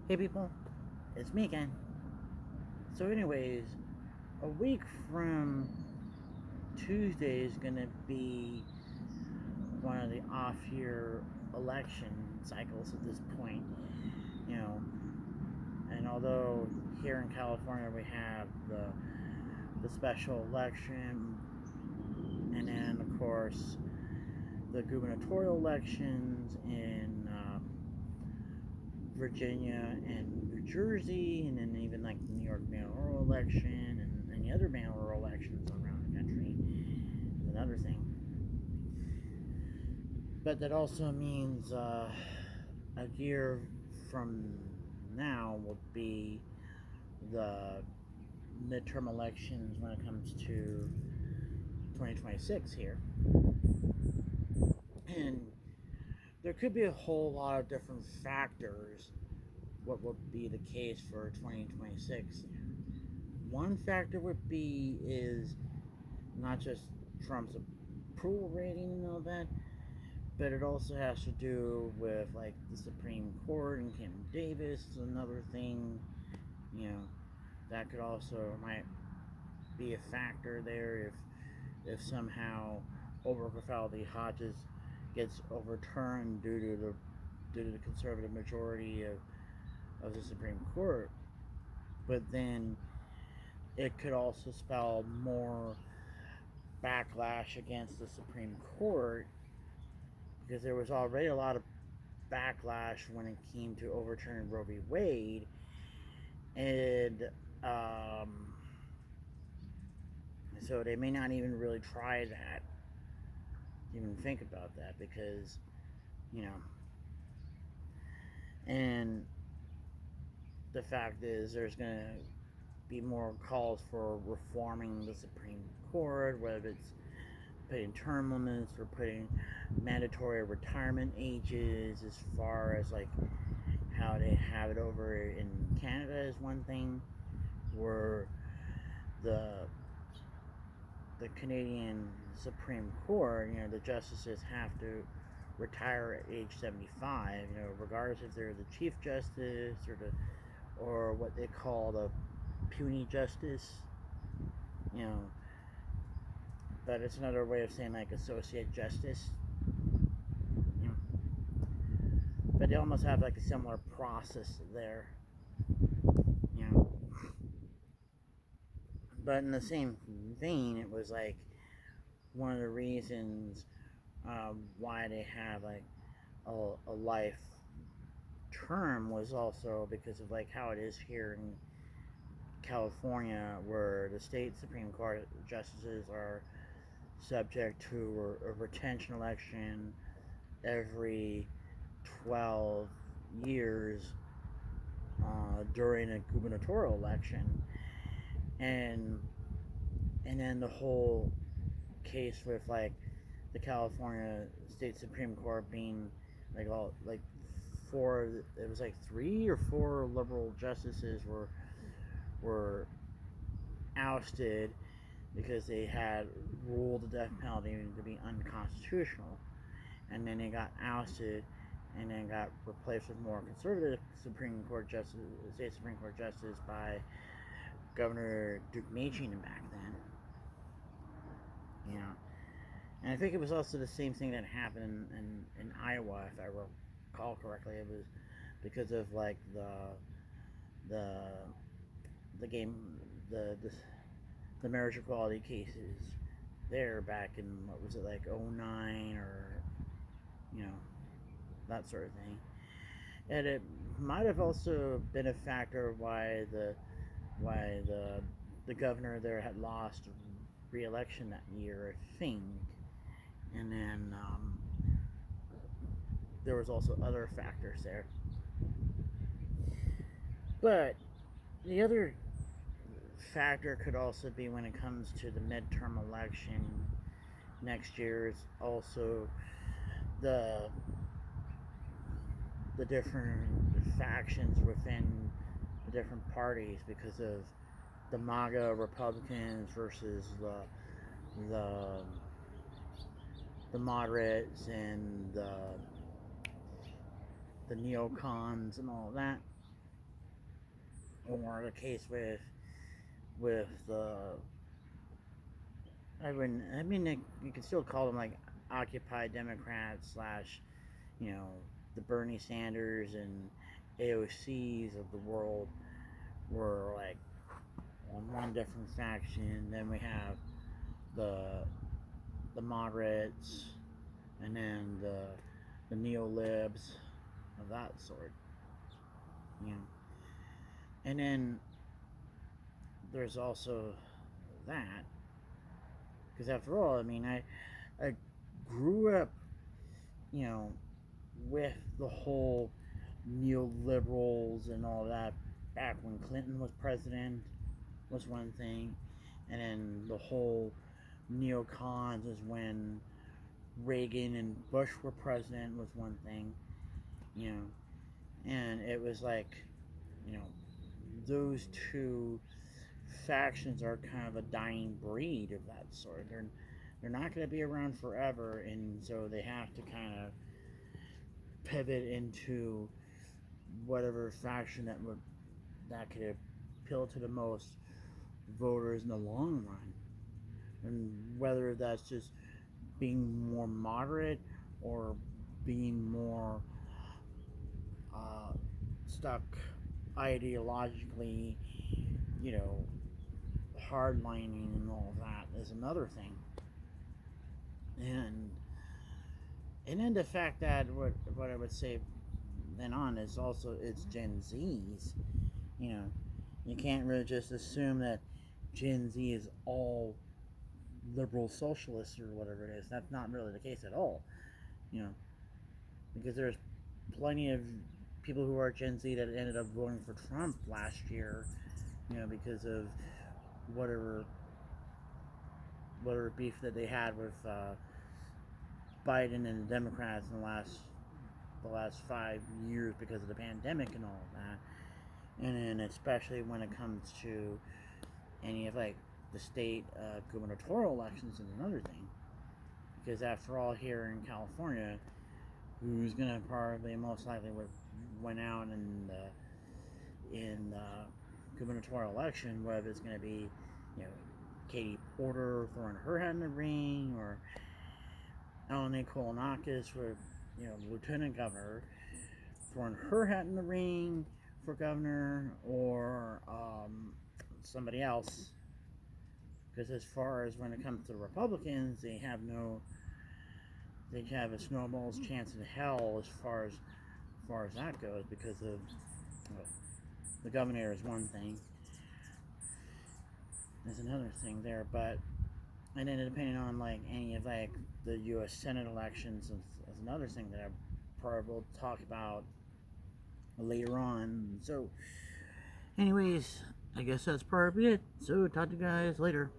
Hey people, it's me again. So, anyways, a week from Tuesday is gonna be one of the off-year election cycles at this point, you know. And although here in California we have the special election, and then of course the gubernatorial elections in Virginia and New Jersey, and then even like the New York mayoral election and any other mayoral elections around the country is another thing. But that also means a year from now will be the midterm elections when it comes to 2026 here. And there could be a whole lot of different factors what will be the case for 2026. One factor would be is not just Trump's approval rating and all that, but it also has to do with like the Supreme Court and Kim Davis is another thing. That could also might be a factor there if somehow Overfell v. Hodges gets overturned due to the conservative majority of the Supreme Court. But then it could also spell more backlash against the Supreme Court because there was already a lot of backlash when it came to overturning Roe v. Wade, and so they may not even really try that, even think about that, because and the fact is there's going to be more calls for reforming the Supreme Court, whether it's putting term limits or putting mandatory retirement ages, as far as like how they have it over in Canada is one thing, where the Canadian Supreme Court, the justices have to retire at age 75, regardless if they're the Chief Justice or what they call the puny justice, but it's another way of saying like associate justice. But they almost have like a similar process there, But in the same vein, it was like one of the reasons why they have like a life term was also because of like how it is here in California, where the state Supreme Court justices are subject to a retention election every 12 years during a gubernatorial election, and then the whole case with like the California State Supreme Court being like it was like 3 or 4 liberal justices were ousted because they had ruled the death penalty to be unconstitutional, and then they got ousted and then got replaced with more conservative Supreme Court justice, state Supreme Court justice by Governor Duke Manchin back then. And I think it was also the same thing that happened in Iowa, if I recall correctly. It was because of like the game the marriage equality cases there back in, what was it, like 09, or that sort of thing. And it might have also been a factor why the governor there had lost re-election that year, I think. And then there was also other factors there. But the other factor could also be when it comes to the midterm election next year is also the different factions within the different parties, because of the MAGA Republicans versus the moderates and the neocons and all that. or the case with the I mean you can still call them like Occupy Democrats slash the Bernie Sanders and AOCs of the world were like on one different faction. Then we have the the moderates, and then the neo-libs of that sort. You know, and then there's also that because after all, I mean, I grew up, you know, with the whole neoliberals and all that back when Clinton was president was one thing, and then the whole neocons is when Reagan and Bush were president was one thing, you know, and it was like, you know, those two factions are kind of a dying breed of that sort. They're not going to be around forever, and so they have to kind of pivot into whatever faction that could appeal to the most voters in the long run, and whether that's just being more moderate or being more uh, stuck ideologically, you know, hardlining and all that is another thing. And then the fact that what I would say then on is also it's Gen Zs. You know, you can't really just assume that Gen Z is all liberal socialists or whatever it is. That's not really the case at all. You know, because there's plenty of people who are Gen Z that ended up voting for Trump last year. You know, because of whatever beef that they had with Biden and the Democrats in the last 5 years because of the pandemic and all of that, and then especially when it comes to any of like the state gubernatorial elections is another thing, because after all, here in California, who's gonna probably most likely went out in gubernatorial election, whether it's gonna be Katie Porter throwing her hat in the ring, or Eleni Kolonakis for lieutenant governor throwing her hat in the ring for governor, or somebody else. Because as far as when it comes to the Republicans, they have a snowball's chance in hell as far as that goes, because of well, the governor is one thing, there's another thing there, but and then depending on like any of like the U.S. Senate elections is another thing that I probably will talk about later on. So, anyways, I guess that's probably it. So, talk to you guys later.